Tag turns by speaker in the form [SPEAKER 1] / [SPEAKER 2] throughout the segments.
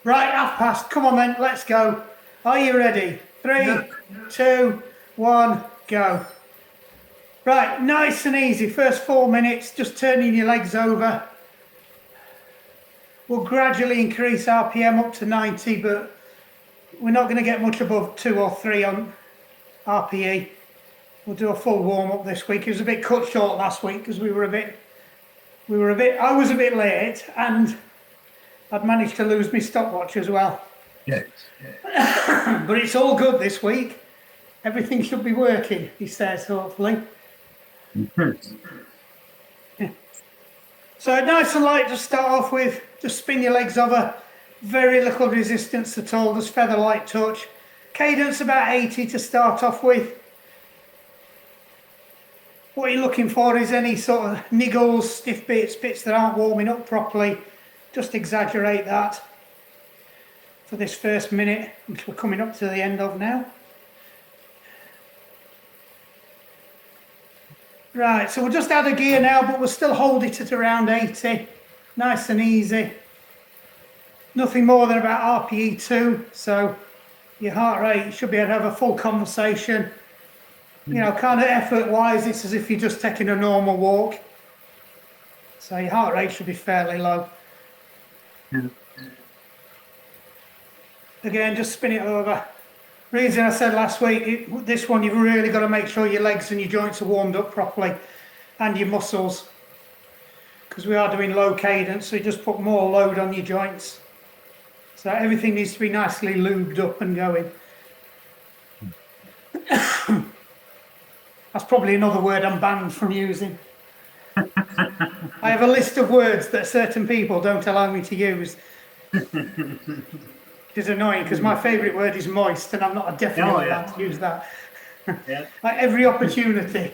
[SPEAKER 1] Right, half past. Come on then, let's go. Are you ready? 3, 2, 1, go. Right, nice and easy. First 4 minutes, just turning your legs over. We'll gradually increase RPM up to 90, but we're not going to get much above 2 or 3 on RPE. We'll do a full warm-up this week. It was a bit cut short last week because I was a bit late and I'd managed to lose my stopwatch as well.
[SPEAKER 2] Yes.
[SPEAKER 1] But it's all good this week. Everything should be working, he says, hopefully. Yeah. So nice and light to start off with. Just spin your legs over. Very little resistance at all, just feather light touch. Cadence about 80 to start off with. What you're looking for is any sort of niggles, stiff bits that aren't warming up properly. Just exaggerate that for this first minute, which we're coming up to the end of now. Right, so we'll just add a gear now, but we'll still hold it at around 80. Nice and easy. Nothing more than about RPE 2, so your heart rate, you should be able to have a full conversation. You know, kind of effort-wise, it's as if you're just taking a normal walk. So your heart rate should be fairly low. Again, just spin it over. Reason I said last week, this one you've really got to make sure your legs and your joints are warmed up properly and your muscles, because we are doing low cadence, so you just put more load on your joints. So everything needs to be nicely lubed up and going. That's probably another word I'm banned from using. I have a list of words that certain people don't allow me to use. Which is annoying because my favourite word is moist and I'm not definitely allowed to use that.
[SPEAKER 2] Yeah.
[SPEAKER 1] Like every opportunity.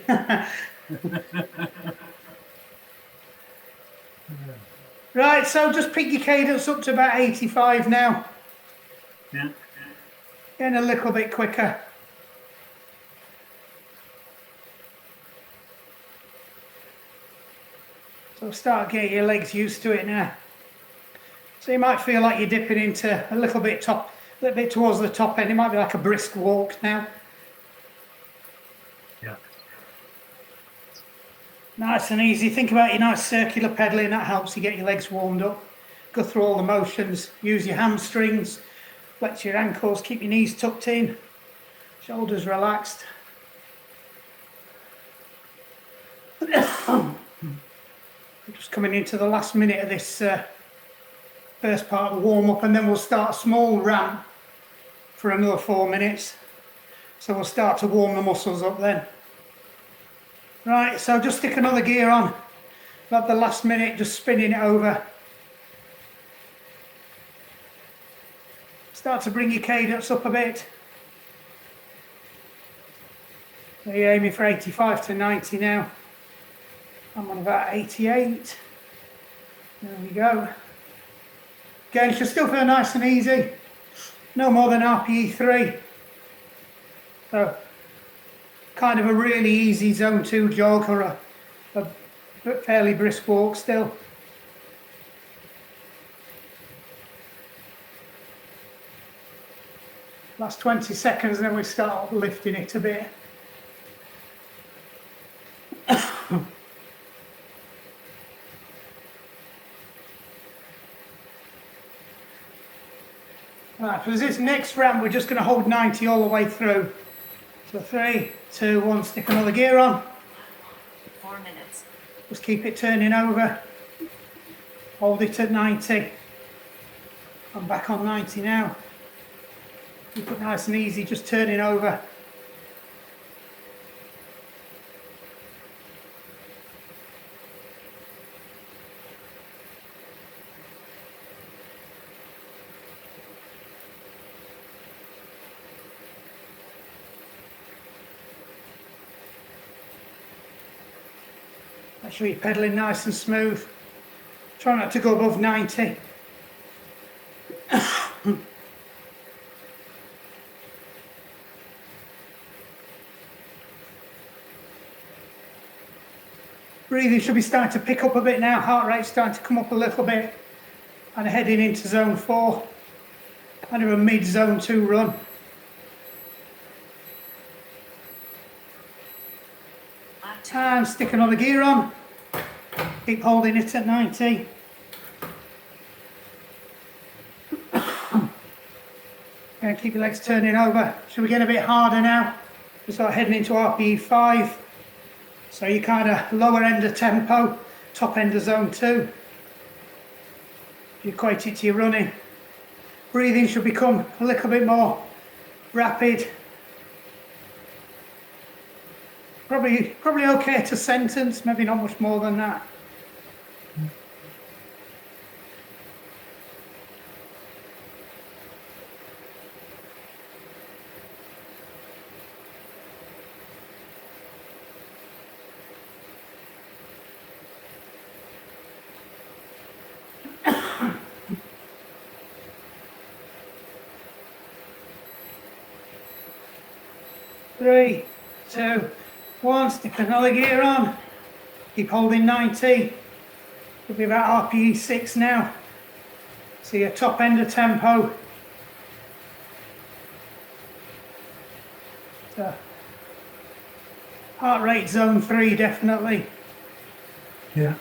[SPEAKER 1] Right, so just pick your cadence up to about 85 now.
[SPEAKER 2] Yeah.
[SPEAKER 1] Getting a little bit quicker. So start getting your legs used to it now. So you might feel like you're dipping into a little bit towards the top end. It might be like a brisk walk now.
[SPEAKER 2] Yeah.
[SPEAKER 1] Nice and easy. Think about your nice circular pedalling. That helps you get your legs warmed up. Go through all the motions. Use your hamstrings. Flex your ankles. Keep your knees tucked in. Shoulders relaxed. Just coming into the last minute of this first part of the warm-up, and then we'll start a small ramp for another 4 minutes. So we'll start to warm the muscles up then. Right, so just stick another gear on. About the last minute, just spinning it over. Start to bring your cadence up a bit. So you're aiming for 85 to 90 now. I'm on about 88. There we go. Again, should still feel nice and easy. No more than RPE 3. So, kind of a really easy zone 2 jog or a fairly brisk walk still. Last 20 seconds, then we start lifting it a bit. Right, for this next round, we're just going to hold 90 all the way through. So 3, 2, 1, stick another gear on.
[SPEAKER 3] 4 minutes.
[SPEAKER 1] Just keep it turning over. Hold it at 90. I'm back on 90 now. Keep it nice and easy, just turning over. Make sure you're pedalling nice and smooth. Try not to go above 90. Breathing should be starting to pick up a bit now. Heart rate's starting to come up a little bit. And heading into zone 4. I do a mid zone 2 run.
[SPEAKER 3] Lap 2.
[SPEAKER 1] And stick another gear on. Keep holding it at 90. And keep your legs turning over. Should we get a bit harder now? We start heading into RPE 5. So you kind of lower end of tempo, top end of zone 2. You equate it to your running. Breathing should become a little bit more rapid. Probably okay to sentence, maybe not much more than that. Three, 2, 1, stick another gear on. Keep holding 90. We'll be about RPE 6 now. So your top end of tempo. So heart rate zone 3 definitely.
[SPEAKER 2] Yeah.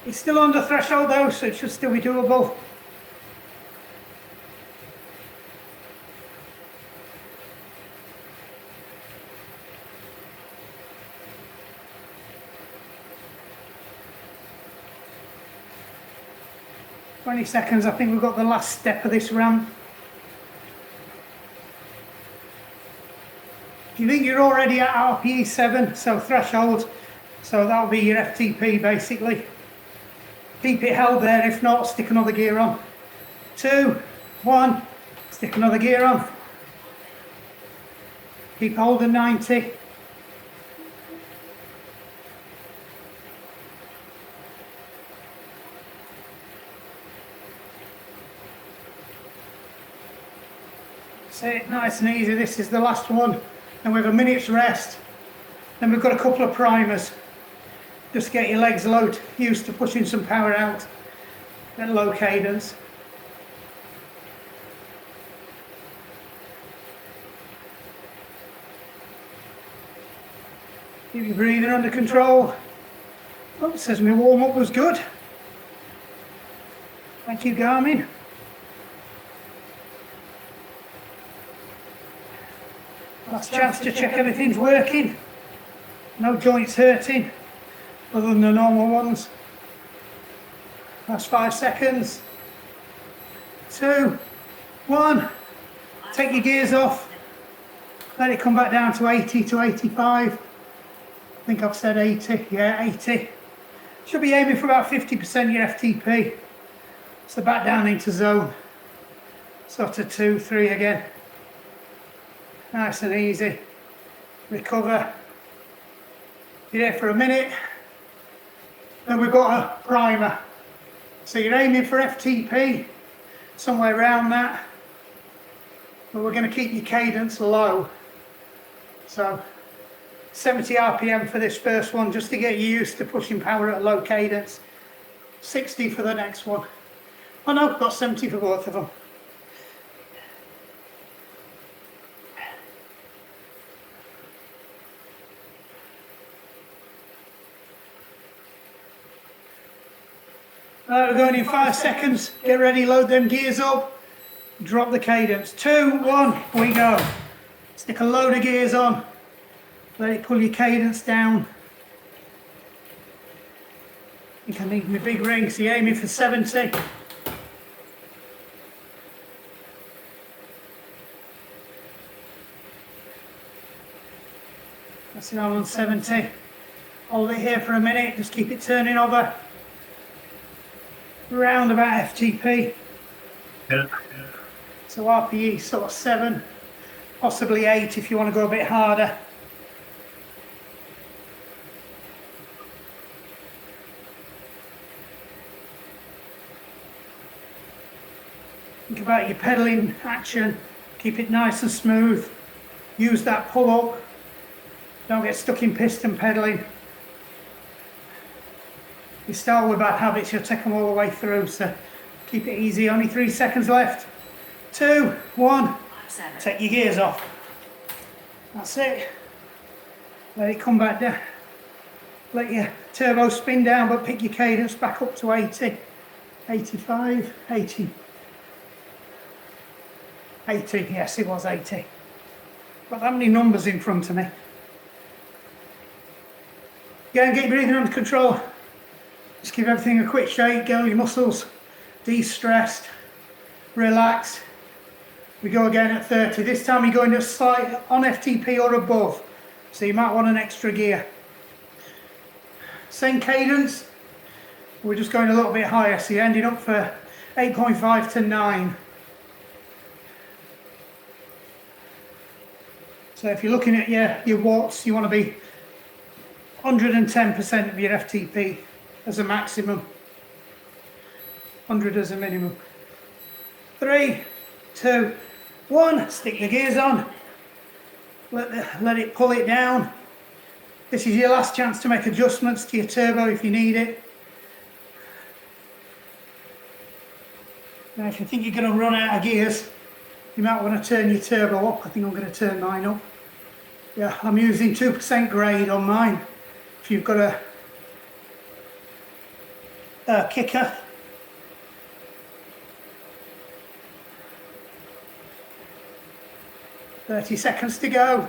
[SPEAKER 1] It's still under threshold though, so it should still be doable. "20 seconds, I think we've got the last step of this ramp." You think you're already at RPE 7, so threshold, so that'll be your FTP basically. Keep it held there, if not, stick another gear on. 2, 1, stick another gear on. Keep holding 90. That's it, nice and easy. This is the last one. And we have a minute's rest. Then we've got a couple of primers. Just get your legs used to pushing some power out at low cadence. Keep your breathing under control. Oh, it says my warm-up was good. Thank you, Garmin. Last chance to check everything's working. No joints hurting, other than the normal ones. Last 5 seconds. 2, 1. Take your gears off. Let it come back down to 80 to 85. I think I've said 80. Yeah, 80. Should be aiming for about 50% your FTP. So back down into zone. Sort of 2, 3 again. Nice and easy. Recover. You're there for a minute. Then we've got a primer. So you're aiming for FTP, somewhere around that. But we're going to keep your cadence low. So 70 RPM for this first one, just to get you used to pushing power at low cadence. 60 for the next one. Oh no, I've got 70 for both of them. We're going in 5 seconds. Get ready, load them gears up. Drop the cadence. 2, 1, we go. Stick a load of gears on. Let it pull your cadence down. I think I need my big ring, so you're aiming for 70. That's it on 70. Hold it here for a minute, just keep it turning over. Round about FTP.
[SPEAKER 2] Yeah.
[SPEAKER 1] So RPE sort of 7, possibly 8 if you want to go a bit harder. Think about your pedalling action, keep it nice and smooth. Use that pull up, don't get stuck in piston pedalling. you start with bad habits, you'll take them all the way through. So keep it easy. Only 3 seconds left. 2, 1.
[SPEAKER 3] Lap 7.
[SPEAKER 1] Take your gears off. That's it. Let it come back down. Let your turbo spin down, but pick your cadence back up to 80, 85, 80. 80, yes, it was 80. Got that many numbers in front of me. Go and get your breathing under control. Just give everything a quick shake, get all your muscles de-stressed, relaxed. We go again at 30. This time you're going to slight on FTP or above, so you might want an extra gear. Same cadence, we're just going a little bit higher, so you're ending up for 8.5 to 9. So if you're looking at your watts, you want to be 110% of your FTP as a maximum, 100 as a minimum. 3, 2, 1, stick the gears on, let it pull it down. This is your last chance to make adjustments to your turbo if you need it. Now if you think you're going to run out of gears, you might want to turn your turbo up. I think I'm going to turn mine up. Yeah, I'm using 2% grade on mine. If you've got a kicker, .30 seconds to go.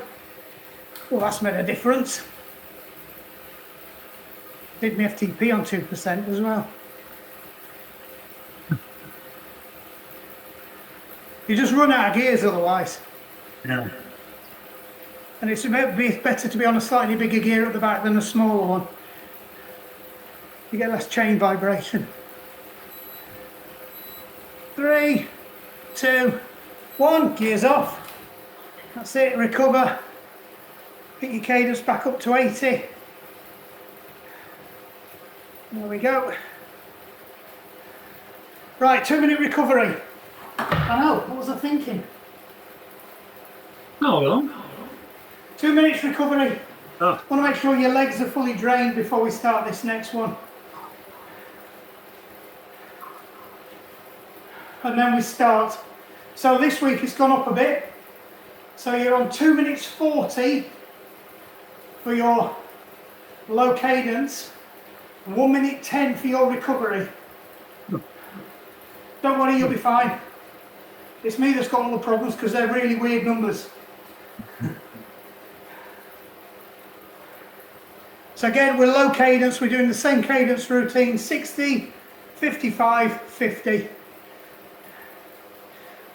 [SPEAKER 1] Well, that's made a difference. Did my FTP on 2% as well. You just run out of gears otherwise.
[SPEAKER 2] Yeah.
[SPEAKER 1] And it's better to be on a slightly bigger gear at the back than a smaller one. You get less chain vibration. 3, 2, 1, gears off. That's it, recover. Pick your cadence back up to 80. There we go. Right, 2-minute recovery. I know, what was I thinking?
[SPEAKER 2] Oh, well.
[SPEAKER 1] 2 minutes recovery.
[SPEAKER 2] Oh.
[SPEAKER 1] Want to make sure your legs are fully drained before we start this next one. And then we start. So this week it's gone up a bit. So you're on 2 minutes 40 for your low cadence, 1 minute 10 for your recovery. Don't worry, you'll be fine. It's me that's got all the problems because they're really weird numbers. So again, we're low cadence, we're doing the same cadence routine, 60, 55, 50.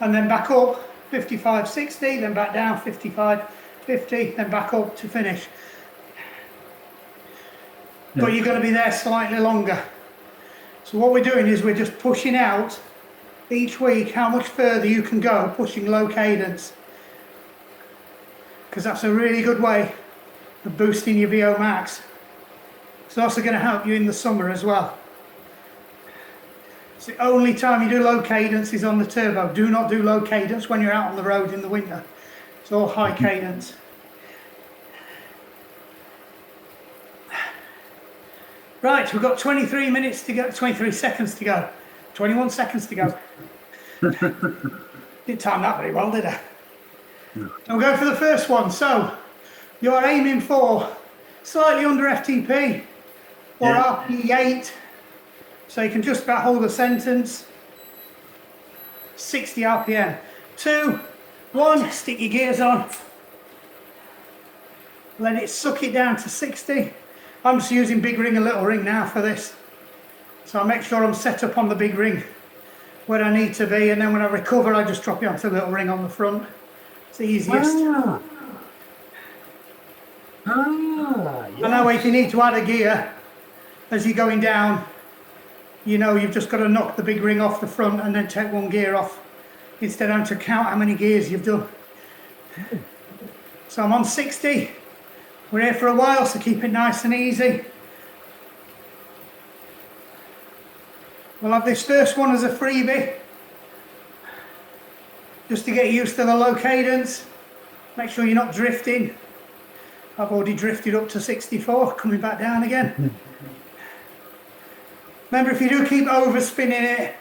[SPEAKER 1] And then back up, 55, 60, then back down, 55, 50, then back up to finish.
[SPEAKER 2] Yeah.
[SPEAKER 1] But you're going to be there slightly longer. So what we're doing is we're just pushing out each week how much further you can go pushing low cadence. Because that's a really good way of boosting your VO max. It's also going to help you in the summer as well. It's the only time you do low cadence is on the turbo. Do not do low cadence when you're out on the road in the winter. It's all high cadence. Right, we've got 23 minutes to go, 23 seconds to go, 21 seconds to go. Didn't time that very well, did I?
[SPEAKER 2] No.
[SPEAKER 1] We'll go for the first one. So, you're aiming for slightly under FTP or
[SPEAKER 2] Yeah.
[SPEAKER 1] RP8. So you can just about hold a sentence. 60 RPM. 2, 1, stick your gears on. Let it suck it down to 60. I'm just using big ring and little ring now for this. So I'll make sure I'm set up on the big ring where I need to be, and then when I recover I just drop it onto the little ring on the front. It's the easiest.
[SPEAKER 2] Yes.
[SPEAKER 1] And that way if you need to add a gear as you're going down, you know you've just got to knock the big ring off the front and then take one gear off instead of having to count how many gears you've done. So I'm on 60. We're here for a while, so keep it nice and easy. We'll have this first one as a freebie, just to get used to the low cadence. Make sure you're not drifting. I've already drifted up to 64, coming back down again. Remember, if you do keep overspinning it,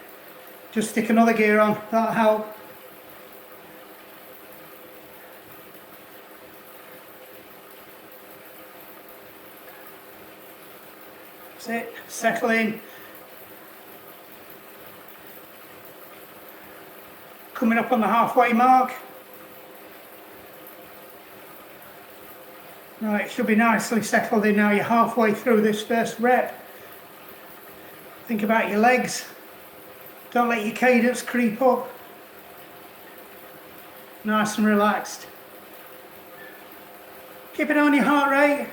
[SPEAKER 1] just stick another gear on, that'll help. That's it, settle in. Coming up on the halfway mark. Right, it should be nicely settled in now. You're halfway through this first rep. Think about your legs. Don't let your cadence creep up. Nice and relaxed. Keep an eye on your heart rate.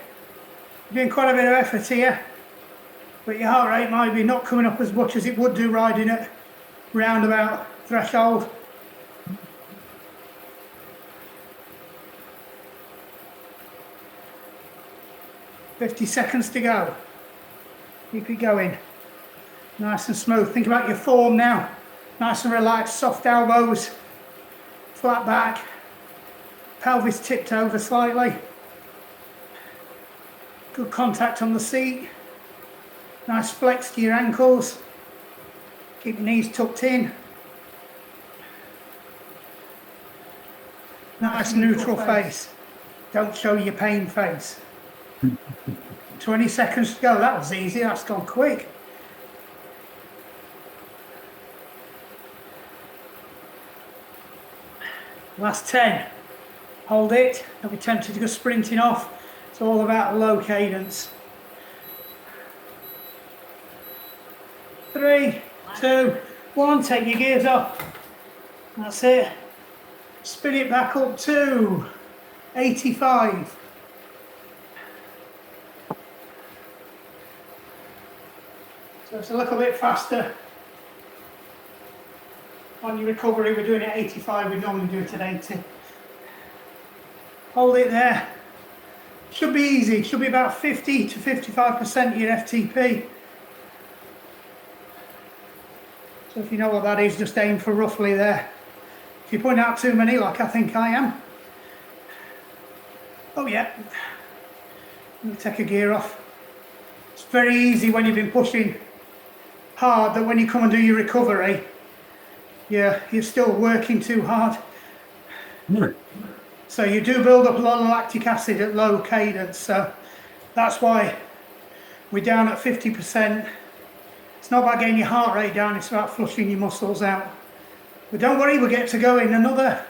[SPEAKER 1] You're doing quite a bit of effort here, but your heart rate might be not coming up as much as it would do riding at roundabout threshold. "50 seconds to go." Keep it going. Nice and smooth. Think about your form now. Nice and relaxed, soft elbows, flat back, pelvis tipped over slightly. Good contact on the seat. Nice flex to your ankles. Keep your knees tucked in. Nice neutral face. Don't show your pain face. 20 seconds to go. That was easy. That's gone quick. Last 10. Hold it. Don't be tempted to go sprinting off. It's all about low cadence. 3, 2, 1. Take your gears off. That's it. Spin it back up to 85. So it's a little bit faster. On your recovery, we're doing it at 85, we normally do it at 80. Hold it there. Should be easy, should be about 50 to 55% of your FTP. So if you know what that is, just aim for roughly there. If you point out too many, like I think I am. Oh yeah. Let me take a gear off. It's very easy when you've been pushing hard that when you come and do your recovery, you're still working too hard. So you do build up a lot of lactic acid at low cadence. So that's why we're down at 50%. It's not about getting your heart rate down, it's about flushing your muscles out. But don't worry, we'll get to go in another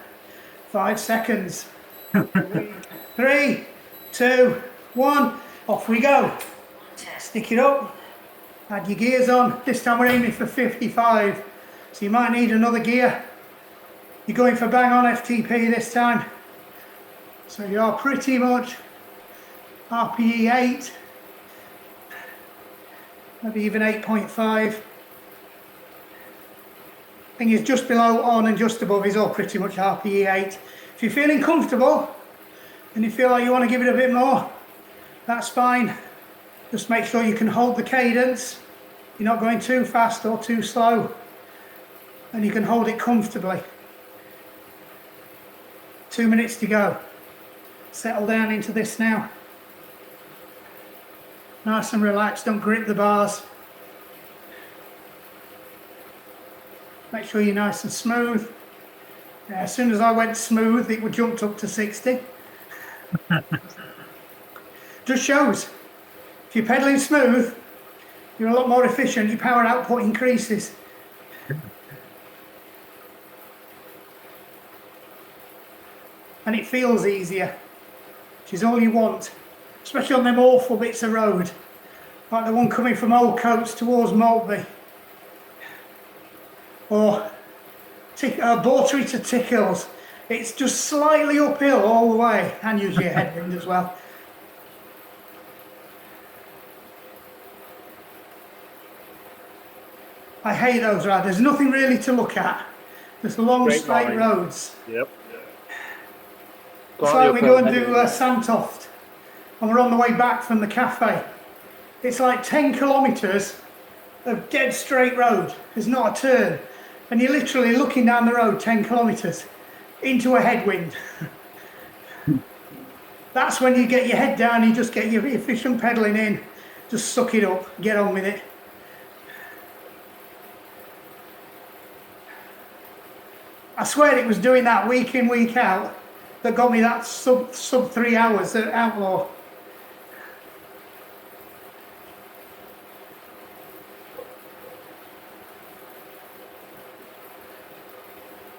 [SPEAKER 1] 5 seconds. 3, 2, 1, off we go. Stick it up, add your gears on. This time we're aiming for 55. So you might need another gear. You're going for bang on FTP this time. So you are pretty much RPE 8, maybe even 8.5. Thing is, just below on and just above is all pretty much RPE 8. If you're feeling comfortable and you feel like you want to give it a bit more, that's fine. Just make sure you can hold the cadence. You're not going too fast or too slow. And you can hold it comfortably. 2 minutes to go. Settle down into this now. Nice and relaxed, don't grip the bars. Make sure you're nice and smooth. As soon as I went smooth, it jumped up to 60. Just shows. If you're pedaling smooth, you're a lot more efficient, your power output increases. And it feels easier, which is all you want, especially on them awful bits of road, like the one coming from Old Coats towards Maltby, or Bawtry to Tickles. It's just slightly uphill all the way, and usually a headwind as well. I hate those rides. There's nothing really to look at. Just long straight roads.
[SPEAKER 4] Yep.
[SPEAKER 1] It's like we go and do Sandtoft, and we're on the way back from the cafe. It's like 10 kilometres of dead straight road. There's not a turn. And you're literally looking down the road 10 kilometres into a headwind. That's when you get your head down, you just get your efficient pedalling in, just suck it up, get on with it. I swear it was doing that week in, week out that got me that sub 3 hours at Outlaw.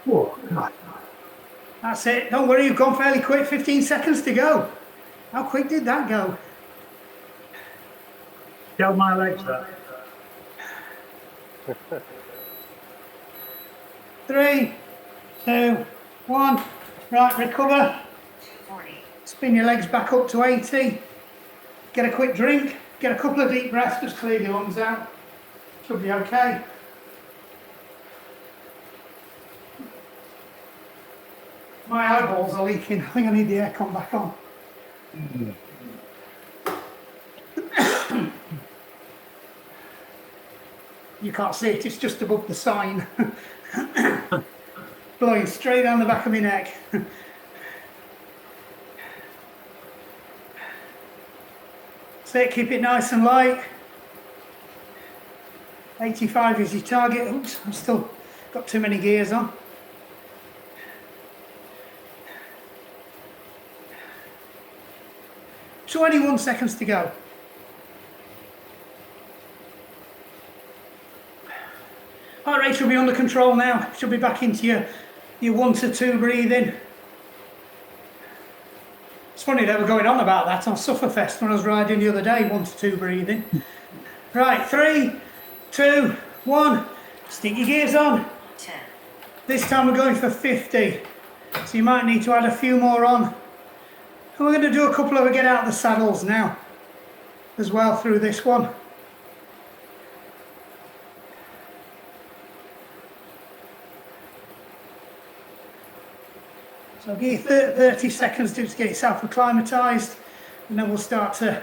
[SPEAKER 2] Oh, God.
[SPEAKER 1] That's it. Don't worry, you've gone fairly quick. 15 seconds to go. How quick did that go?
[SPEAKER 2] Tell my legs that.
[SPEAKER 1] 3, 2, 1. Right, recover.
[SPEAKER 3] 240.
[SPEAKER 1] Spin your legs back up to 80. Get a quick drink. Get a couple of deep breaths. Just clear your lungs out. Should be okay. My eyeballs are leaking. I think I need the aircon back on. You can't see it, it's just above the sign. Blowing straight down the back of my neck. So keep it nice and light. 85 is your target. Oops, I've still got too many gears on. "21 seconds to go." Heart rate should be under control now. Should be back into your 1 to 2 breathing. It's funny they were going on about that on Sufferfest when I was riding the other day, 1 to 2 breathing. Right, 3, 2, 1. Stick your gears on.
[SPEAKER 3] 10.
[SPEAKER 1] This time we're going for 50. So you might need to add a few more on. And we're going to do a couple of get out of the saddles now as well through this one. So I'll give you 30 seconds to just get yourself acclimatised, and then we'll start to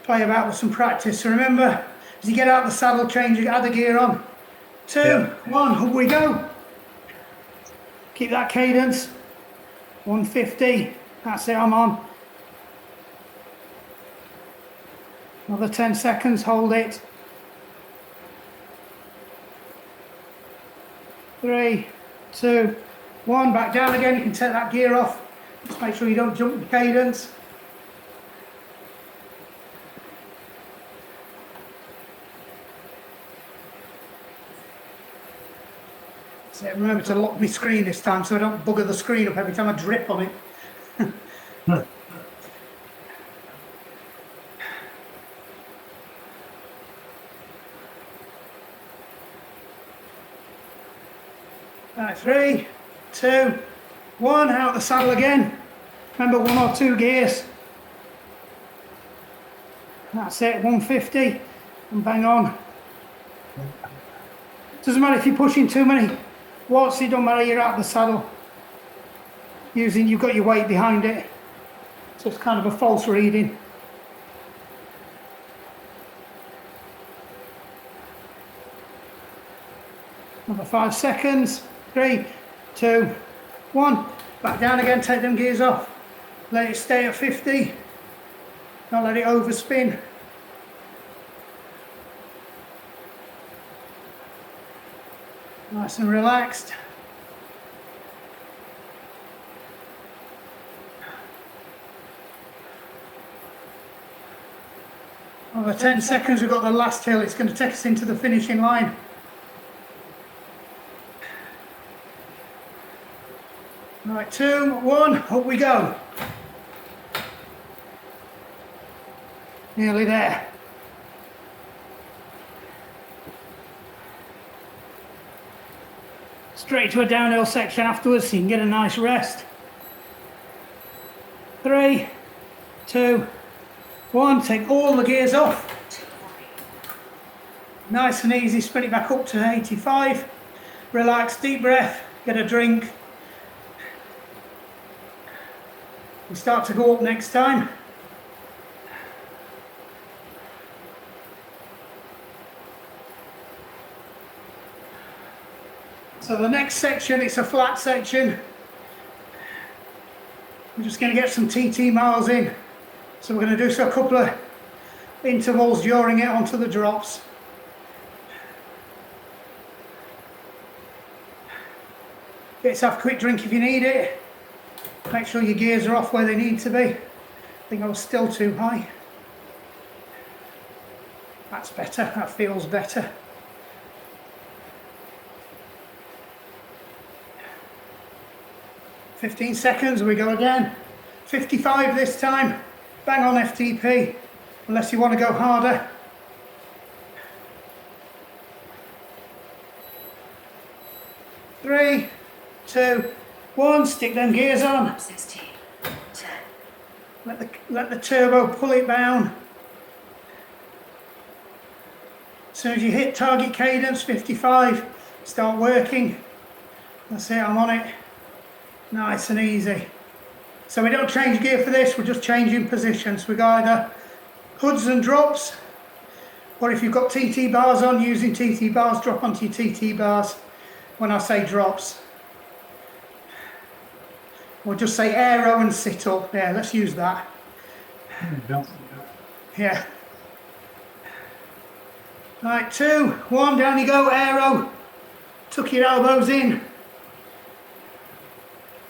[SPEAKER 1] play about with some practice. So remember, as you get out of the saddle, change, add the gear on. 2, 1, up we go. Keep that cadence. 150. That's it, I'm on. Another 10 seconds, hold it. 3, 2, 1, back down again. You can take that gear off. Just make sure you don't jump the cadence. So remember to lock my screen this time so I don't bugger the screen up every time I drip on it. Right, 3, 2, 1, out the saddle again. Remember 1 or 2 gears. That's it, 150, and bang on. Doesn't matter if you're pushing too many watts, it don't matter, you're out the saddle. You've got your weight behind it. So it's kind of a false reading. Another 5 seconds. 3, 2, 1. Back down again, take them gears off. Let it stay at 50. Don't let it overspin. Nice and relaxed. Over 10 seconds, we've got the last hill. It's going to take us into the finishing line. Right, 2, 1, up we go. Nearly there. Straight to a downhill section afterwards so you can get a nice rest. 3, 2, 1, take all the gears off.
[SPEAKER 3] 240.
[SPEAKER 1] Nice and easy, spin it back up to 85. Relax, deep breath, get a drink. We start to go up next time. So the next section, it's a flat section. We're just going to get some TT miles in. So we're going to do a couple of intervals during it onto the drops. Get yourself a quick drink if you need it. Make sure your gears are off where they need to be. I think I was still too high. That's better, that feels better. "15 seconds, we go again. 55 this time. Bang on FTP, unless you want to go harder. Three, 2, 1, stick them gears on.
[SPEAKER 3] 16, 10,
[SPEAKER 1] Let the turbo pull it down. As soon as you hit target cadence, 55, start working. That's it, I'm on it. Nice and easy. So we don't change gear for this, we're just changing positions. We got either hoods and drops, or if you've got TT bars on, using TT bars, drop onto your TT bars when I say drops. Or just say aero and sit up. Yeah, let's use that. Yeah. Right, 2, 1, down you go, aero. Tuck your elbows in.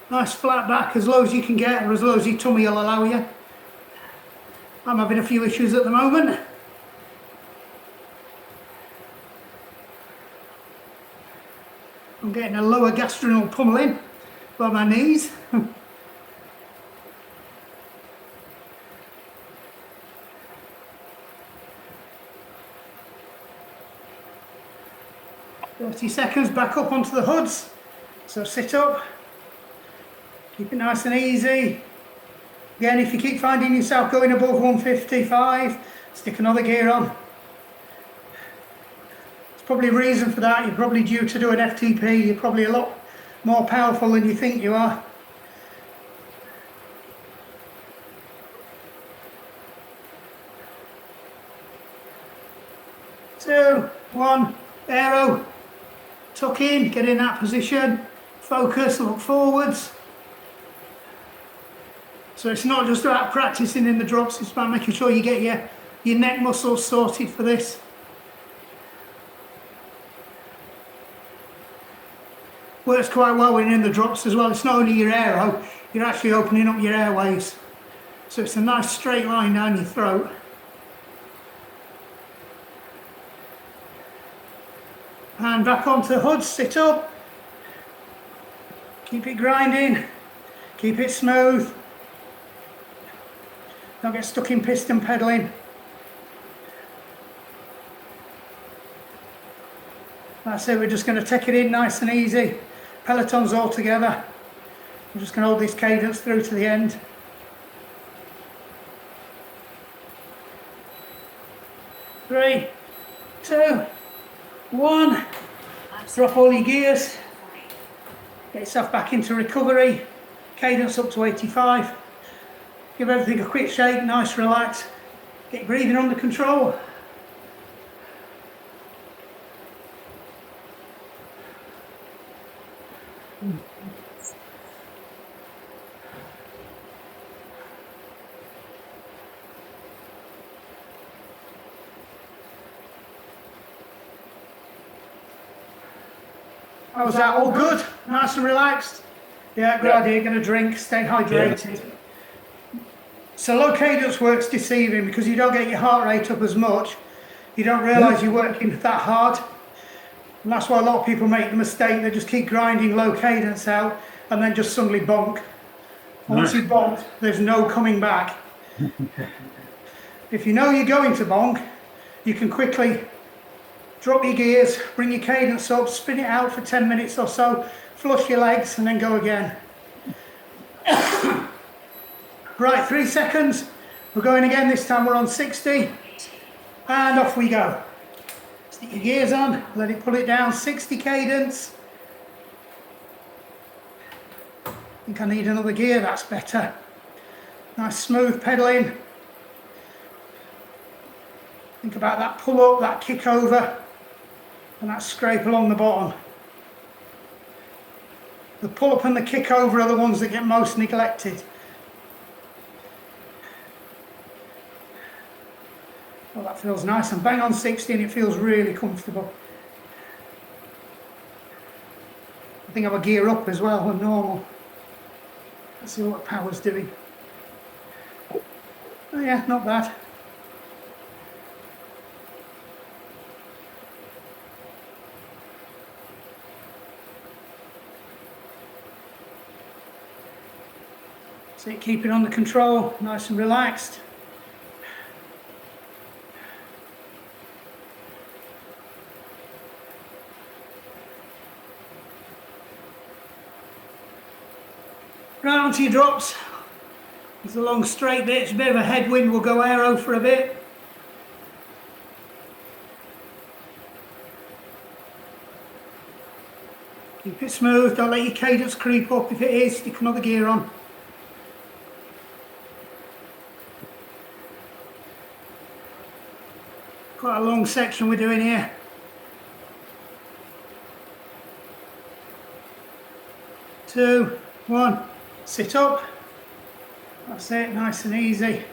[SPEAKER 1] Nice flat back, as low as you can get, or as low as your tummy will allow you. I'm having a few issues at the moment. I'm getting a lower gastrinal pummeling by my knees. 30 seconds, back up onto the hoods. So sit up, keep it nice and easy. Again, if you keep finding yourself going above 155, stick another gear on. There's probably a reason for that. You're probably due to do an FTP. You're probably a lot more powerful than you think you are. Two, 1, aero. Tuck in, get in that position, focus, look forwards. So it's not just about practicing in the drops, it's about making sure you get your neck muscles sorted for this. Works quite well when you're in the drops as well. It's not only your aero, you're actually opening up your airways. So it's a nice straight line down your throat. And back onto the hoods, sit up. Keep it grinding, keep it smooth. Don't get stuck in piston pedalling. That's it, we're just going to take it in nice and easy. Pelotons all together. We're just going to hold this cadence through to the end. Three, 2, 1. Drop all your gears. Get yourself back into recovery. Cadence up to 85. Give everything a quick shake, nice relax. Get breathing under control. How was that? All good? Nice and relaxed? Yeah, good idea. Get a drink, stay hydrated. Yeah. So low cadence works deceiving because you don't get your heart rate up as much. You don't realise you're working that hard. And that's why a lot of people make the mistake. They just keep grinding low cadence out and then just suddenly bonk. Once you bonk, there's no coming back. If you know you're going to bonk, you can quickly drop your gears, bring your cadence up, spin it out for 10 minutes or so, flush your legs and then go again. Right, 3 seconds. We're going again, this time we're on 60. And off we go. Stick your gears on, let it pull it down, 60 cadence. I think I need another gear, that's better. Nice smooth pedalling. Think about that pull up, that kick over, and that scrape along the bottom. The pull up and the kick over are the ones that get most neglected. Well, that feels nice, and bang on 60 and it feels really comfortable. I think I'm a gear up as well than normal. Let's see what power's doing. Oh yeah, not bad. So keep it under control, nice and relaxed. Right, onto your drops. It's a long straight bit, it's a bit of a headwind, we'll go aero for a bit. Keep it smooth, don't let your cadence creep up. If it is, stick another gear on. Quite a long section we're doing here. Two, one, sit up. That's it, nice and easy.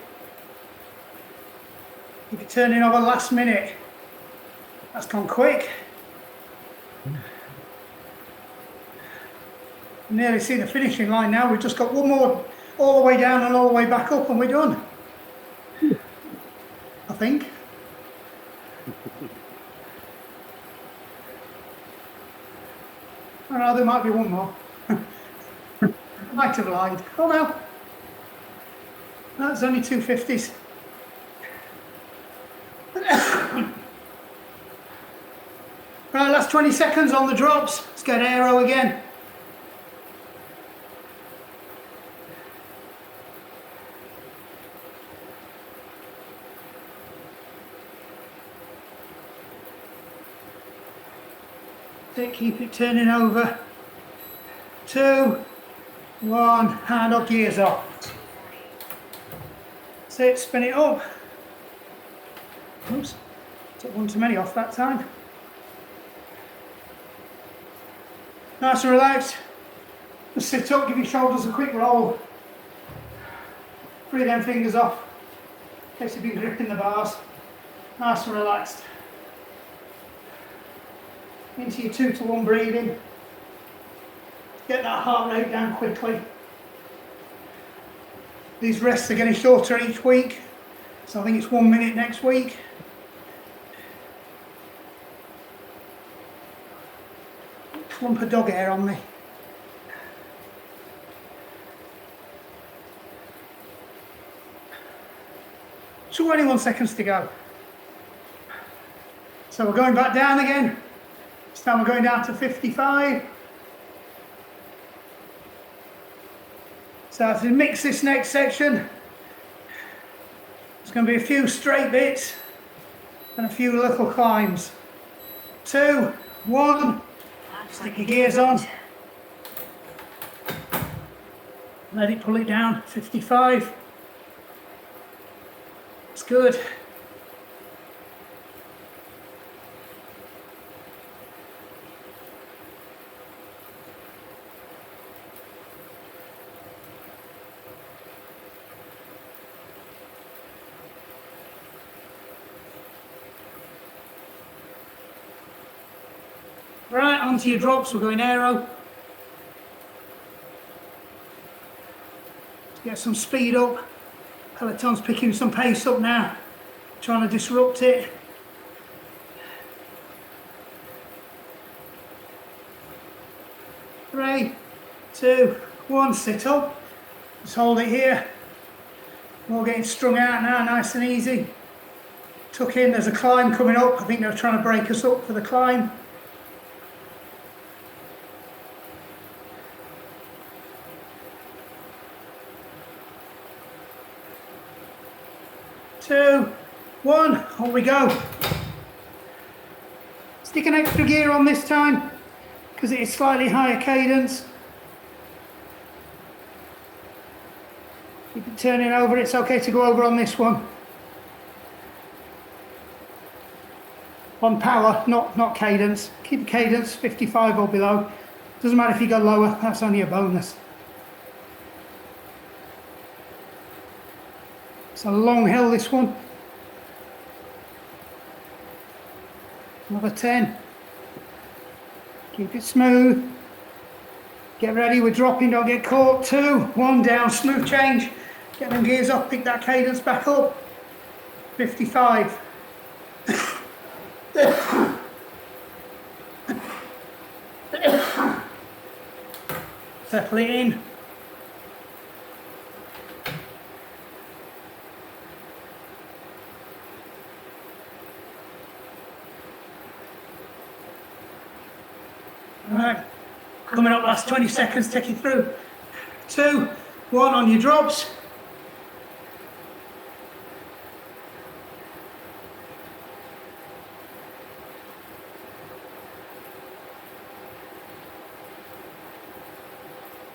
[SPEAKER 1] Keep it turning over last minute. That's gone quick. Nearly see the finishing line now. We've just got one more all the way down and all the way back up and we're done. I think. I know there might be one more. Might have lied. Oh no. That's only 250s. Right, last 20 seconds on the drops. Let's get aero again. Keep it turning over. 2, 1, hand up, gears off. That's it, spin it up. Oops, took one too many off that time. Nice and relaxed. Just sit up, give your shoulders a quick roll. Free them fingers off, in case you've been gripping the bars. Nice and relaxed. Into your 2 to 1 breathing. Get that heart rate down quickly. These rests are getting shorter each week, so I think it's 1 minute next week. Clump of dog hair on me. So 21 seconds to go. So we're going back down again. This time we're going down to 55. So to mix this next section, there's going to be a few straight bits and a few little climbs. 2, 1, stick your gears on. Let it pull it down, 55. It's good. Right, onto your drops, we're going aero. To get some speed up. Peloton's picking some pace up now, trying to disrupt it. Three, 2, 1, sit up. Just hold it here. We're all getting strung out now, nice and easy. Tuck in, there's a climb coming up. I think they're trying to break us up for the climb. Two, 1, on we go. Stick an extra gear on this time because it is slightly higher cadence. Keep it turning over, it's okay to go over on this one. On power, not cadence. Keep cadence 55 or below. Doesn't matter if you go lower, that's only a bonus. It's a long hill, this one. Another 10. Keep it smooth. Get ready, we're dropping, don't get caught. 2, 1, down, smooth change. Get them gears off, pick that cadence back up. 55. Settle it in. Alright, coming up last 20 seconds, take you through. 2, 1 on your drops.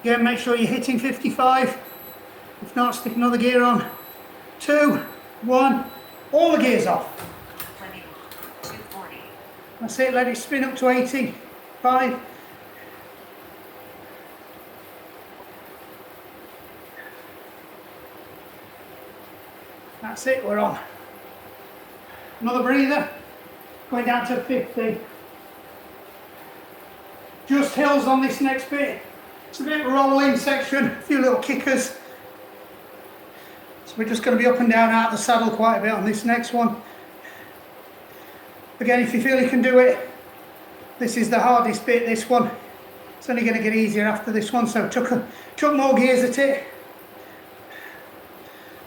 [SPEAKER 1] Again, make sure you're hitting 55. If not, stick another gear on. 2, 1, all the gears off.
[SPEAKER 3] 240.
[SPEAKER 1] That's it, let it spin up to 80. 5. That's it, we're on. Another breather. Going down to 50. Just hills on this next bit. It's a bit of a rolling section, a few little kickers. So we're just going to be up and down out of the saddle quite a bit on this next one. Again, if you feel you can do it, this is the hardest bit, this one. It's only going to get easier after this one, so chuck more gears at it.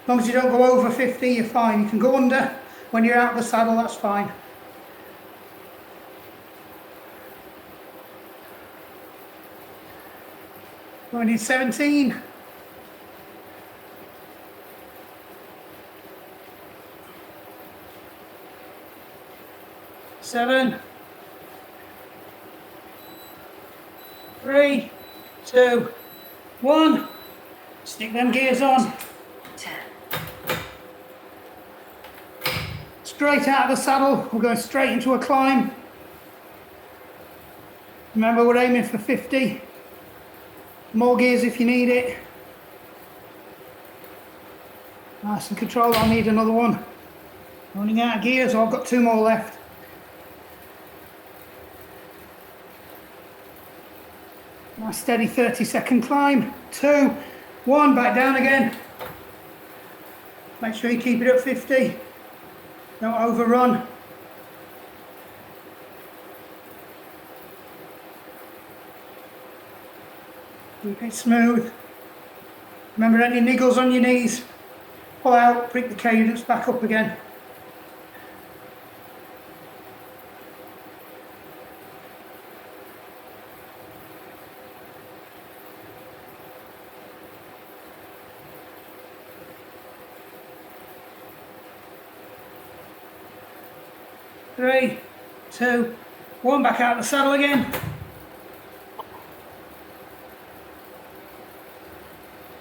[SPEAKER 1] As long as you don't go over 50, you're fine. You can go under when you're out of the saddle, that's fine. Going in 17. 7. 3, 2, 1. Stick them gears on.
[SPEAKER 3] 10.
[SPEAKER 1] Straight out of the saddle, we're going straight into a climb. Remember, we're aiming for 50. More gears if you need it. Nice and controlled, I'll need another one. Running out of gears, I've got 2 more left. Nice steady 30-second climb. 2, 1, back down again. Make sure you keep it at 50. Don't overrun. Keep it smooth. Remember, any niggles on your knees, pull out, pick the cadence back up again. Three, 2, 1, back out of the saddle again.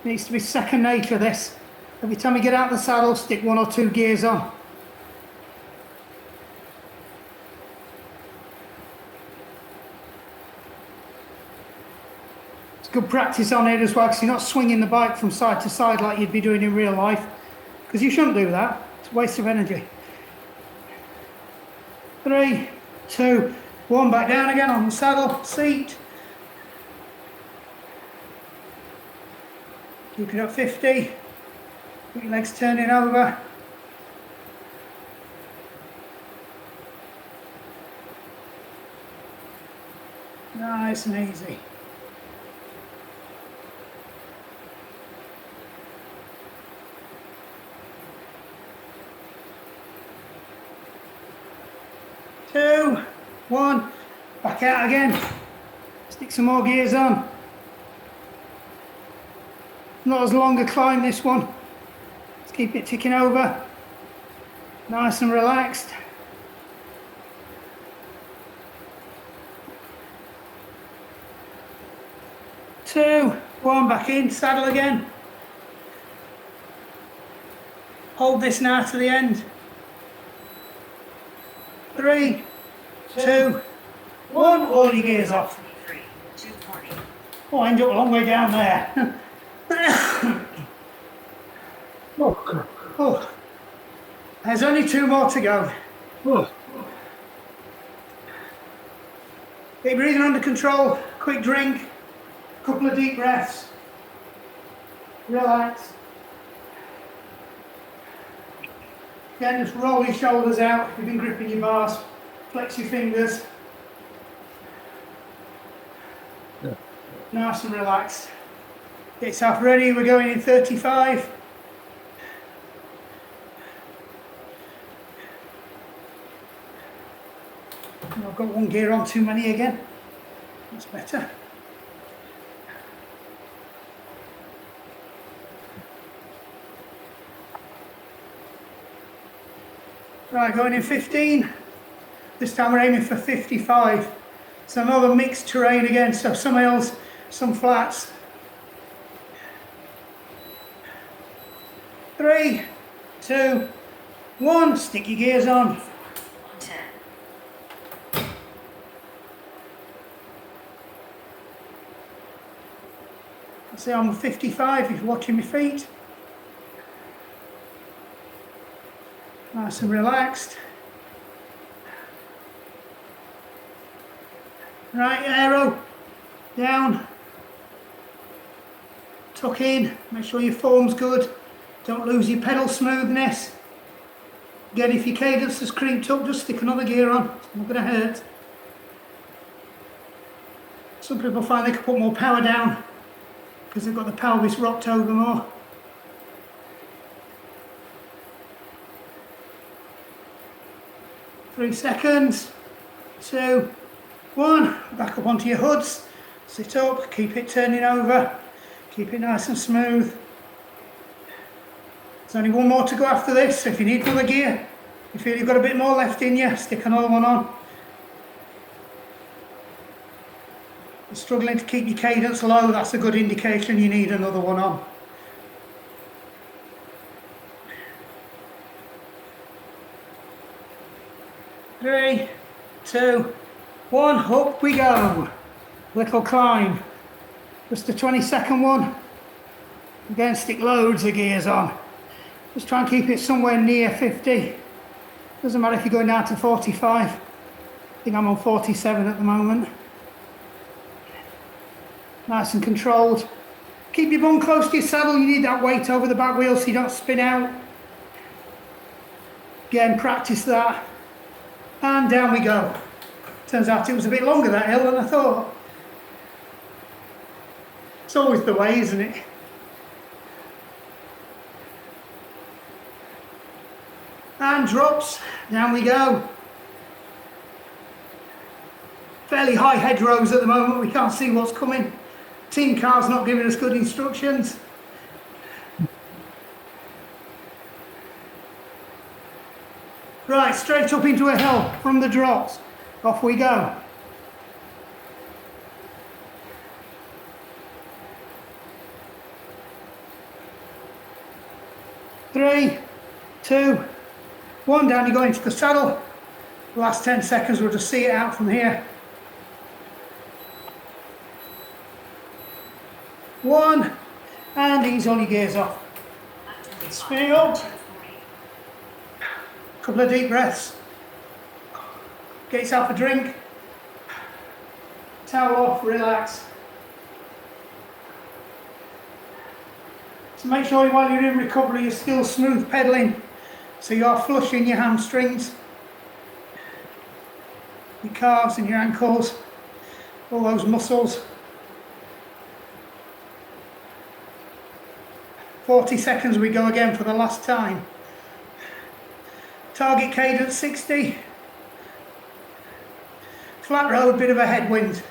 [SPEAKER 1] Needs to be second nature, this. Every time you get out of the saddle, stick 1 or 2 gears on. It's good practice on it as well, because you're not swinging the bike from side to side like you'd be doing in real life, because you shouldn't do that. It's a waste of energy. 3, 2, 1, back down again on the saddle, seat. Keep it at 50. Keep your legs turning over. Nice and easy. Two, 1, back out again. Stick some more gears on. Not as long a climb, this one. Let's keep it ticking over. Nice and relaxed. Two, 1, back in, saddle again. Hold this now to the end. 3, 2, 1, all your gears off.
[SPEAKER 3] 23. 240.
[SPEAKER 1] Oh, I ended up a long way down there.
[SPEAKER 2] Oh, God.
[SPEAKER 1] Oh, there's only 2 more to go.
[SPEAKER 2] Oh.
[SPEAKER 1] Keep breathing under control, quick drink. Couple of deep breaths. Relax. Again, just roll your shoulders out. If you've been gripping your bars, flex your fingers.
[SPEAKER 2] Yeah.
[SPEAKER 1] Nice and relaxed. Get yourself ready. We're going in 35. I've got one gear on too many again. That's better. Right, going in 15. This time we're aiming for 55. So another mixed terrain again, so some hills, some flats. 3, 2, 1, stick your gears on.
[SPEAKER 3] 10.
[SPEAKER 1] See, I'm 55 if you're watching my feet. Nice and relaxed. Right, aero, down, tuck in, make sure your form's good, don't lose your pedal smoothness. Again, if your cadence has creeped up, just stick another gear on, it's not going to hurt. Some people find they can put more power down because they've got the pelvis rocked over more. Three seconds, 2, 1, back up onto your hoods, sit up, keep it turning over, keep it nice and smooth. There's only one more to go after this, so if you need another gear, you feel you've got a bit more left in you, stick another one on. If you're struggling to keep your cadence low, that's a good indication you need another one on. Three, 2, 1, up we go. Little climb. Just a 20-second one. Again, stick loads of gears on. Just try and keep it somewhere near 50. Doesn't matter if you're going down to 45. I think I'm on 47 at the moment. Nice and controlled. Keep your bum close to your saddle. You need that weight over the back wheel so you don't spin out. Again, practice that. And down we go. Turns out it was a bit longer that hill than I thought. It's always the way, isn't it? And drops. Down we go. Fairly high hedgerows at the moment. We can't see what's coming. Team car's not giving us good instructions. Right, straight up into a hill from the drops. Off we go. Three, 2, 1, down you go into the saddle. The last 10 seconds we'll just see it out from here. 1, and ease all your gears off. Spin up. Couple of deep breaths. Get yourself a drink. Towel off, relax. So make sure while you're in recovery you're still smooth pedaling, so you are flushing your hamstrings, your calves and your ankles, all those muscles. 40 seconds we go again for the last time. Target cadence 60. Flat road, bit of a headwind.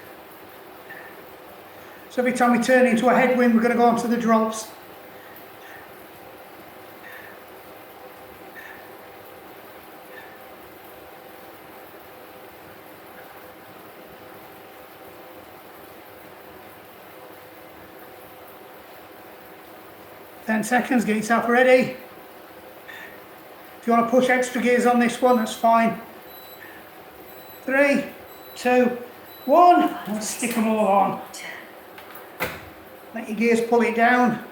[SPEAKER 1] So every time we turn into a headwind, we're going to go onto the drops. Ten seconds, get yourself ready. If you want to push extra gears on this one, that's fine. 3, 2, 1, and stick them all on.
[SPEAKER 3] 10.
[SPEAKER 1] Let your gears pull it down.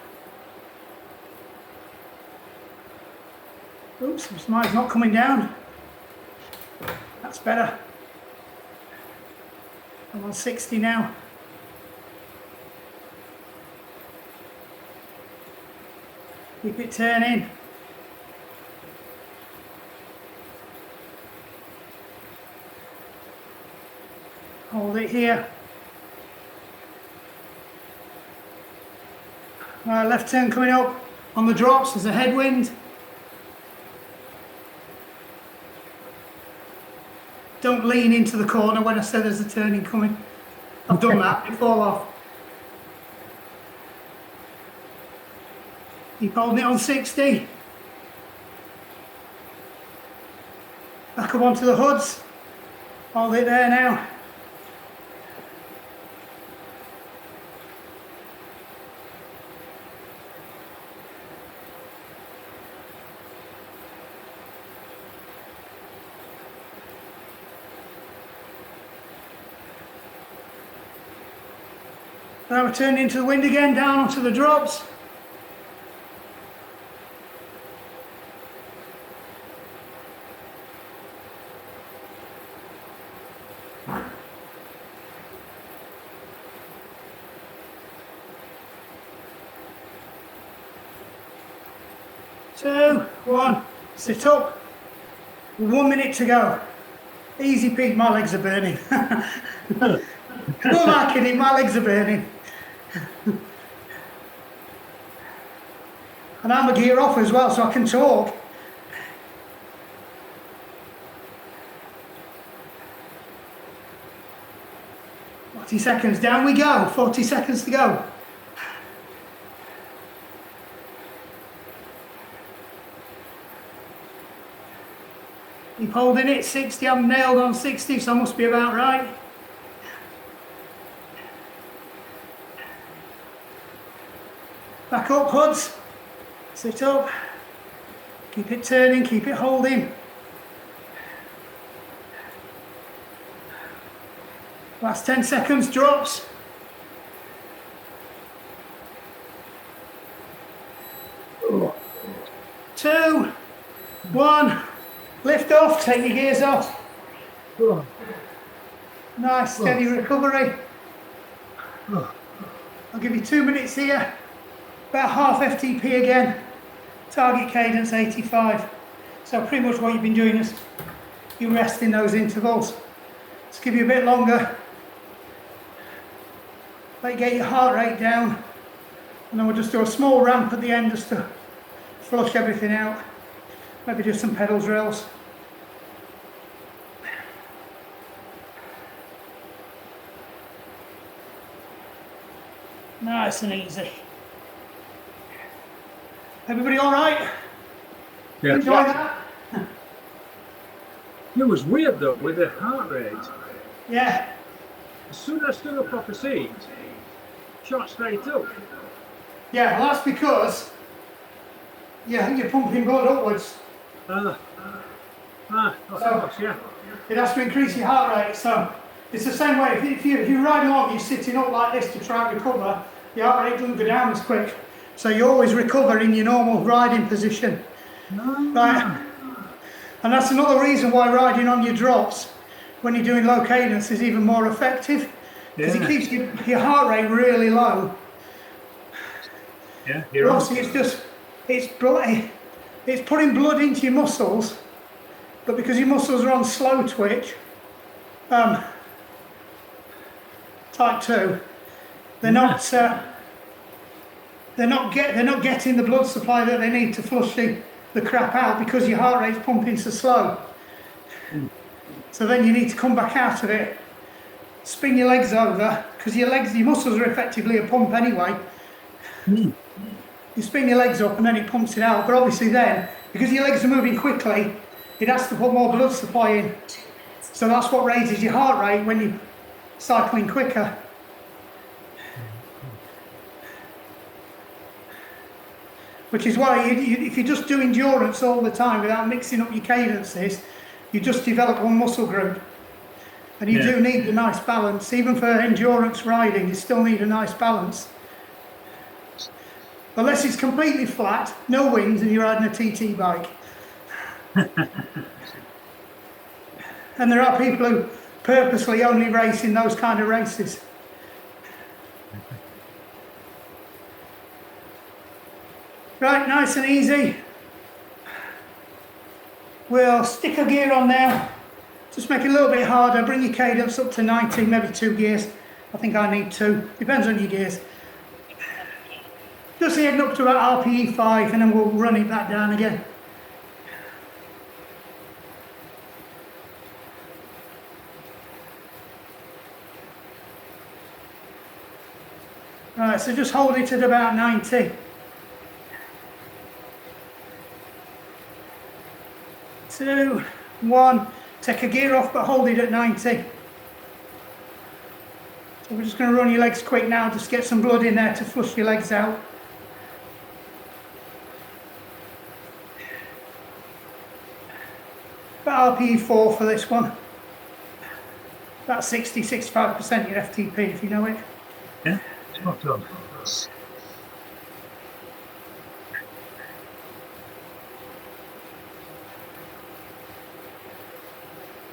[SPEAKER 1] Oops, mine's not coming down. That's better. I'm on 60 now. Keep it turning. Hold it here. Right, left turn coming up. On the drops, there's a headwind. Don't lean into the corner when I said there's a turning coming. I've done that, you fall off. Keep holding it on 60. Back up onto the hoods. Hold it there now. Now we're turning into the wind again, down onto the drops. Two, one, sit up. 1 minute to go. Easy Pete, my legs are burning. No, I'm kidding, my legs are burning. And I'm a gear off as well, so I can talk. Seconds, down we go, 40 seconds to go. Keep holding it, 60, I'm nailed on 60, so I must be about right. Back up, hoods. Sit up. Keep it turning, keep it holding. Last 10 seconds, drops. Two, one, lift off, take your gears off. Nice, steady recovery. I'll give you 2 minutes here. About half FTP again. Target cadence 85. So pretty much what you've been doing is you rest in those intervals. Let's give you a bit longer. Let you get your heart rate down. And then we'll just do a small ramp at the end just to flush everything out. Maybe do some pedal drills. Nice and easy. Everybody all right?
[SPEAKER 2] Yeah.
[SPEAKER 1] Enjoy that?
[SPEAKER 2] It was weird though with the heart rate.
[SPEAKER 1] Yeah.
[SPEAKER 2] As soon as I stood up off the seat, shot straight up.
[SPEAKER 1] Yeah, well that's because you're pumping blood upwards.
[SPEAKER 2] Of course, yeah.
[SPEAKER 1] It has to increase your heart rate. So it's the same way. If you ride along, you're sitting up like this to try and recover, your heart rate doesn't go down as quick. So you always recover in your normal riding position. Right. And that's another reason why riding on your drops when you're doing low cadence is even more effective. Because it keeps your heart rate really low.
[SPEAKER 2] Yeah,
[SPEAKER 1] Obviously it's putting blood into your muscles, but because your muscles are on slow twitch, type 2, they're not getting the blood supply that they need to flush the crap out because your heart rate's pumping so slow. So then you need to come back out of it, spin your legs over, because your muscles are effectively a pump anyway. You spin your legs up and then it pumps it out, but obviously then, because your legs are moving quickly, it has to put more blood supply in. So that's what raises your heart rate when you're cycling quicker. Which is why if you just do endurance all the time without mixing up your cadences, you just develop one muscle group. And you do need a nice balance. Even for endurance riding, you still need a nice balance. Unless it's completely flat, no wings, and you're riding a TT bike. And there are people who purposely only race in those kind of races. Right, nice and easy. We'll stick a gear on now. Just make it a little bit harder. Bring your cadence up to 90, maybe 2 gears. I think I need 2. Depends on your gears. Just heading up to about RPE 5 and then we'll run it back down again. Right, so just hold it at about 90. 2, 1, take a gear off but hold it at 90. So we're just going to run your legs quick now, just get some blood in there to flush your legs out. About RPE 4 for this one. About 60-65% your FTP if you know it.
[SPEAKER 2] Yeah, it's not done.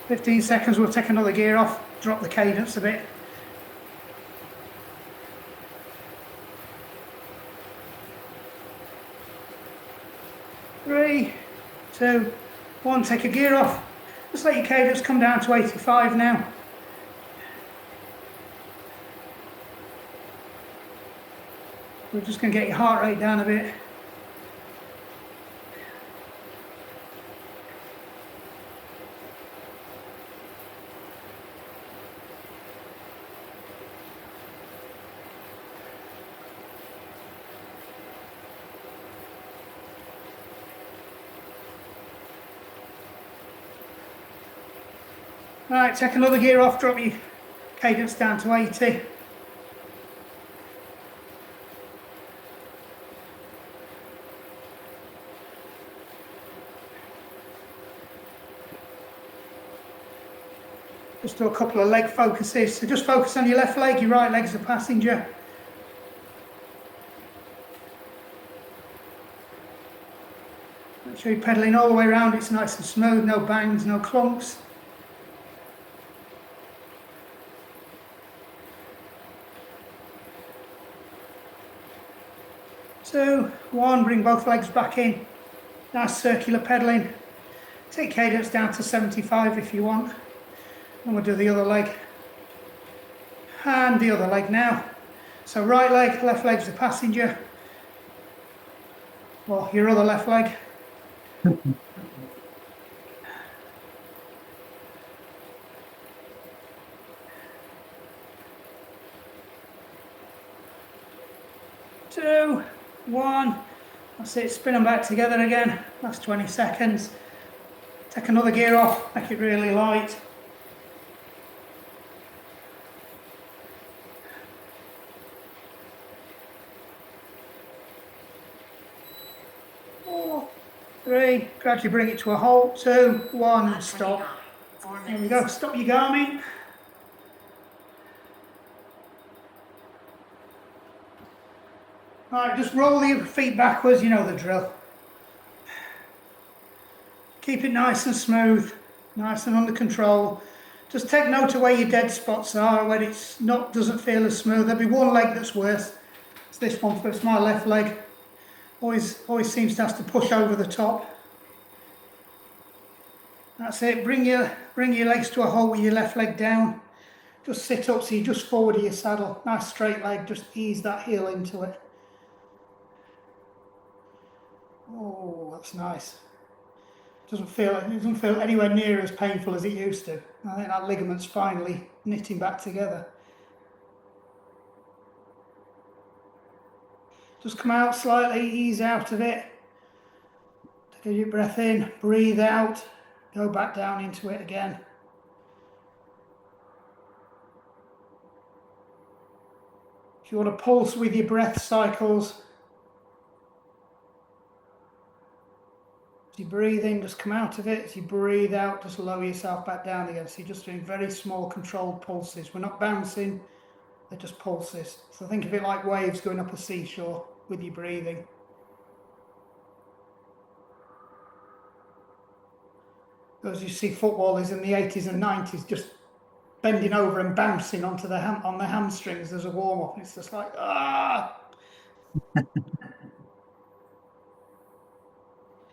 [SPEAKER 1] 15 seconds, we'll take another gear off, drop the cadence a bit. Three, 2, 1, take a gear off. Just let your cadence come down to 85 now. We're just going to get your heart rate down a bit. Right, take another gear off, drop your cadence down to 80. Just do a couple of leg focuses. So just focus on your left leg, your right leg's the passenger. Make sure you're pedalling all the way around, it's nice and smooth, no bangs, no clumps. Two, 1, bring both legs back in. Nice circular pedalling. Take cadence down to 75 if you want. And we'll do the other leg. And the other leg now. So right leg, left leg's the passenger. Well, your other left leg. Two, 1, that's it, spin them back together again, that's 20 seconds. Take another gear off, make it really light. Four, 3, gradually bring it to a halt, 2, 1, and stop.
[SPEAKER 3] 4
[SPEAKER 1] There we
[SPEAKER 3] minutes.
[SPEAKER 1] go, stop your Garmin. Right, just roll your feet backwards, you know the drill. Keep it nice and smooth, nice and under control. Just take note of where your dead spots are, where it's not, doesn't feel as smooth. There'll be one leg that's worse. It's this one first, my left leg. Always seems to have to push over the top. That's it, bring your legs to a halt with your left leg down. Just sit up so you're just forward of your saddle. Nice straight leg, just ease that heel into it. Oh, that's nice. It doesn't feel anywhere near as painful as it used to. I think that ligament's finally knitting back together. Just come out slightly, ease out of it. Take a deep breath in, breathe out, go back down into it again. If you want to pulse with your breath cycles, as you breathe in, just come out of it. As you breathe out, just lower yourself back down again. So you're just doing very small controlled pulses. We're not bouncing, they're just pulses. So think of it like waves going up a seashore with your breathing. As you see footballers in the 80s and 90s just bending over and bouncing onto the on the hamstrings as a warm-up. It's just like, ah!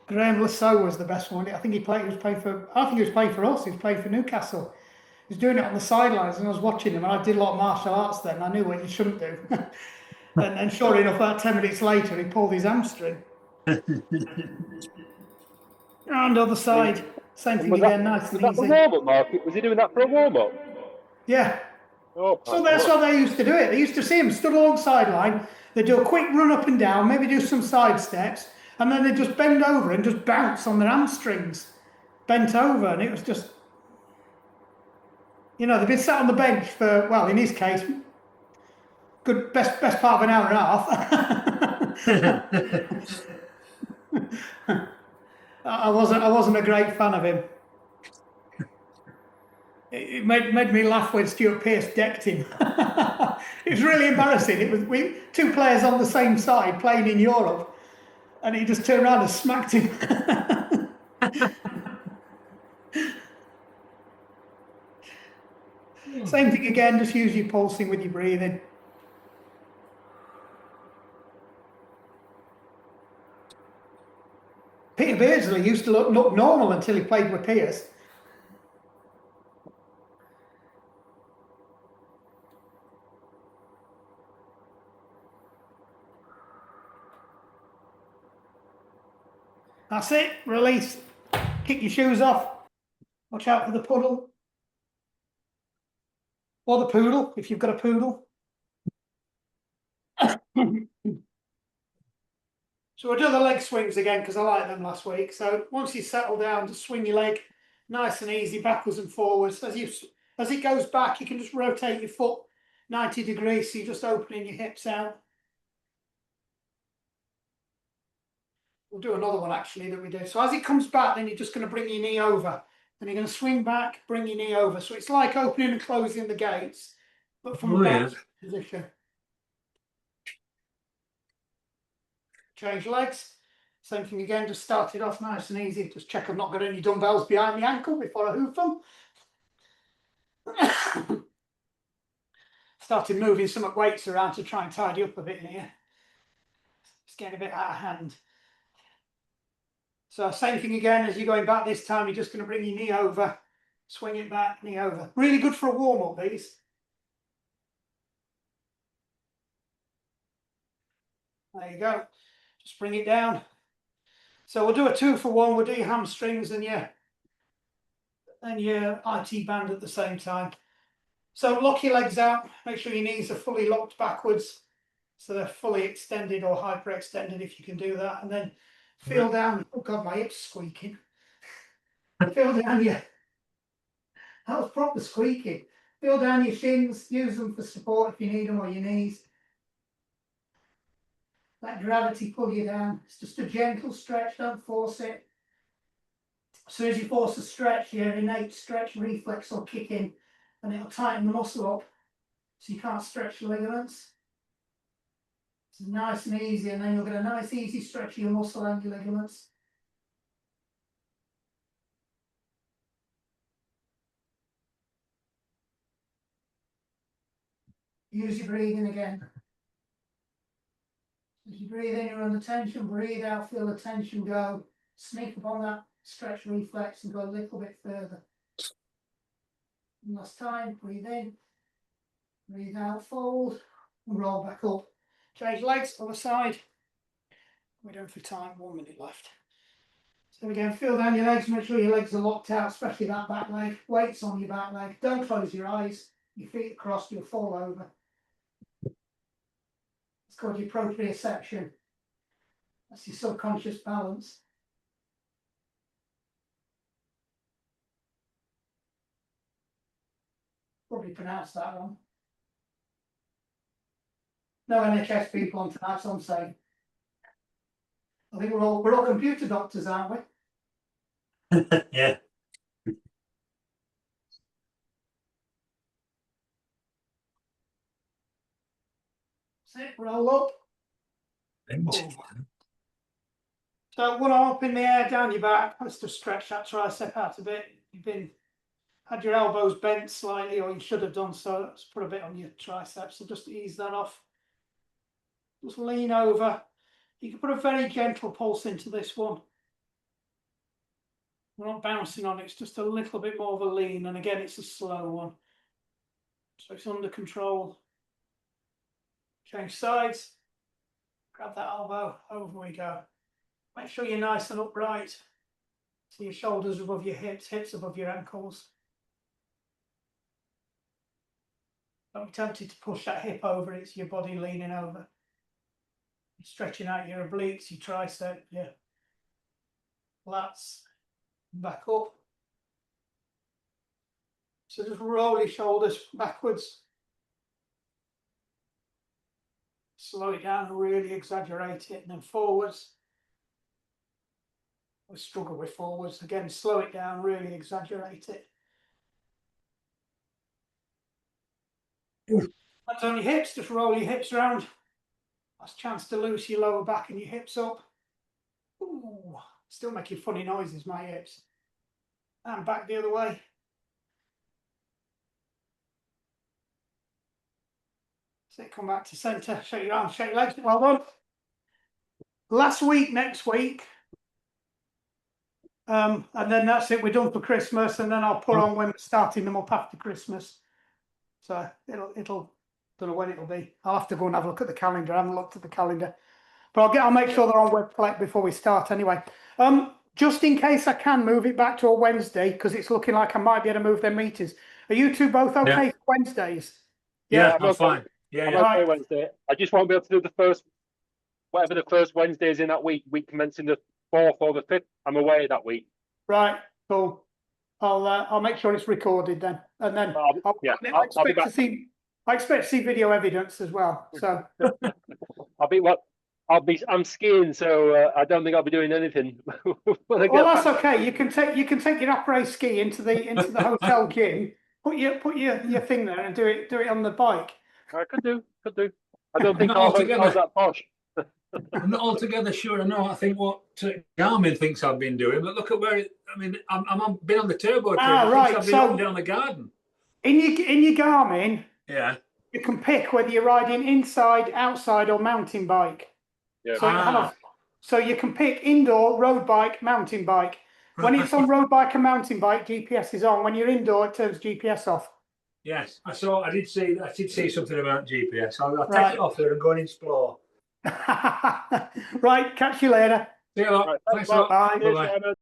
[SPEAKER 1] Graham Lasso was the best one. I think he was playing for. I think he was playing for us. He was playing for Newcastle. He was doing it on the sidelines, and I was watching him. And I did a lot of martial arts then. And I knew what you shouldn't do. and sure enough, about 10 minutes later, he pulled his hamstring. And other side, same thing again. Nice and
[SPEAKER 4] Was that the
[SPEAKER 1] easy.
[SPEAKER 4] warm-up, Mark? Was he doing that for a warm-up?
[SPEAKER 1] Yeah.
[SPEAKER 4] Oh,
[SPEAKER 1] So that's how they used to do it. They used to see him stood along the sideline. They'd do a quick run up and down, maybe do some side steps, and then they'd just bend over and just bounce on their hamstrings, bent over, and it was just, they'd been sat on the bench for, well, in his case, good best part of an hour and a half. I wasn't a great fan of him. It made me laugh when Stuart Pearce decked him. It was really embarrassing. It was two players on the same side playing in Europe, and he just turned around and smacked him. Same thing again, just use your pulsing with your breathing. Peter Beardsley used to look normal until he played with Pearce. That's it, release. Kick your shoes off. Watch out for the puddle. Or the poodle, if you've got a poodle. So we'll do the leg swings again because I liked them last week. So once you settle down, just swing your leg nice and easy backwards and forwards. As it goes back, you can just rotate your foot 90 degrees, so you're just opening your hips out. We'll do another one actually that we do. So as it comes back, then you're just going to bring your knee over. Then you're going to swing back, bring your knee over. So it's like opening and closing the gates, but from a back position. Change legs. Same thing again, just start it off nice and easy. Just check I've not got any dumbbells behind the ankle before I hoof them. Started moving some weights around to try and tidy up a bit here. It's getting a bit out of hand. So same thing again, as you're going back this time, you're just going to bring your knee over, swing it back, knee over. Really good for a warm-up, these. There you go. Just bring it down. So we'll do a 2 for 1. We'll do your hamstrings and your IT band at the same time. So lock your legs out. Make sure your knees are fully locked backwards, so they're fully extended or hyperextended if you can do that. And then feel down. Oh God, my hip's squeaking. Feel down your. That was proper squeaking. Feel down your shins. Use them for support if you need them, or your knees. Let gravity pull you down. It's just a gentle stretch, don't force it. As soon as you force a stretch, your innate stretch reflex will kick in and it'll tighten the muscle up so you can't stretch the ligaments. It's nice and easy, and then you'll get a nice easy stretch of your muscle and your ligaments. Use your breathing again. As you breathe in, you're under tension. Breathe out, feel the tension go. Sneak up on that stretch reflex and go a little bit further. One last time, breathe in. Breathe out, fold, and roll back up. Change legs, other side. We're doing for time, 1 minute left. So again, feel down your legs, make sure your legs are locked out, especially that back leg. Weights on your back leg. Don't close your eyes. Your feet crossed, you'll fall over. It's called your proprioception. That's your subconscious balance. Probably pronounced that wrong. No NHS people on tonight, so I'm saying. I think we're all computer doctors, aren't we?
[SPEAKER 5] Yeah.
[SPEAKER 1] Sit, roll up. So one arm up in the air, down your back. Let's just stretch that tricep out a bit. You've had your elbows bent slightly, or you should have done so. Let's put a bit on your triceps, so just ease that off. Just lean over. You can put a very gentle pulse into this one. We're not bouncing on it, it's just a little bit more of a lean, and again, it's a slow one. So it's under control. Change sides. Grab that elbow, over we go. Make sure you're nice and upright. So your shoulders above your hips, hips above your ankles. Don't be tempted to push that hip over, it's your body leaning over. You're stretching out your obliques, your tricep, your lats. Back up. So just roll your shoulders backwards. Slow it down, really exaggerate it, and then forwards. We struggle with forwards. Again, slow it down, really exaggerate it. Hands on your hips, just roll your hips around. Last chance to loose your lower back and your hips up. Ooh, still making funny noises, my hips. And back the other way. So come back to centre, shake your arms, shake your legs, well done. Last week, next week. And then that's it, we're done for Christmas, and then I'll put on when we're starting them up after Christmas. So it'll don't know when it'll be. I'll have to go and have a look at the calendar. I haven't looked at the calendar. But I'll make sure they're on webplate before we start anyway. Just in case I can move it back to a Wednesday, because it's looking like I might be able to move their meetings. Are you two both okay for Wednesdays?
[SPEAKER 2] Yeah,
[SPEAKER 4] I'm
[SPEAKER 2] I'm
[SPEAKER 4] okay.
[SPEAKER 2] fine. Yeah,
[SPEAKER 4] I'm
[SPEAKER 2] yeah.
[SPEAKER 4] okay Wednesday. I just won't be able to do the first, whatever the first Wednesday is in that week commencing the 4th or the 5th. I'm away that week.
[SPEAKER 1] Right, cool. I'll make sure it's recorded then, and then
[SPEAKER 4] I'll be back.
[SPEAKER 1] I expect to see video evidence as well. So
[SPEAKER 4] I'm skiing, so I don't think I'll be doing anything.
[SPEAKER 1] well, that's okay. You can take your après ski into the hotel gym. Put your thing there and do it on the bike.
[SPEAKER 4] I could do. I don't think
[SPEAKER 2] Not
[SPEAKER 4] I
[SPEAKER 2] altogether.
[SPEAKER 4] was that posh.
[SPEAKER 2] I'm not altogether sure I know. I think what Garmin thinks I've been doing, but look at where I'm been on the turbo train.
[SPEAKER 1] Right.
[SPEAKER 2] I've been up and down the garden.
[SPEAKER 1] In your Garmin,
[SPEAKER 2] yeah,
[SPEAKER 1] you can pick whether you're riding inside, outside, or mountain bike.
[SPEAKER 4] Yeah.
[SPEAKER 1] So you can pick indoor, road bike, mountain bike. When it's on road bike and mountain bike, GPS is on. When you're indoor, it turns GPS off.
[SPEAKER 2] Yes, I did see something about GPS. I'll take it off there and go and explore.
[SPEAKER 1] Right, catch you later.
[SPEAKER 2] See you lot.
[SPEAKER 4] Right,
[SPEAKER 2] Thanks a lot.
[SPEAKER 1] Bye.
[SPEAKER 2] Bye-bye.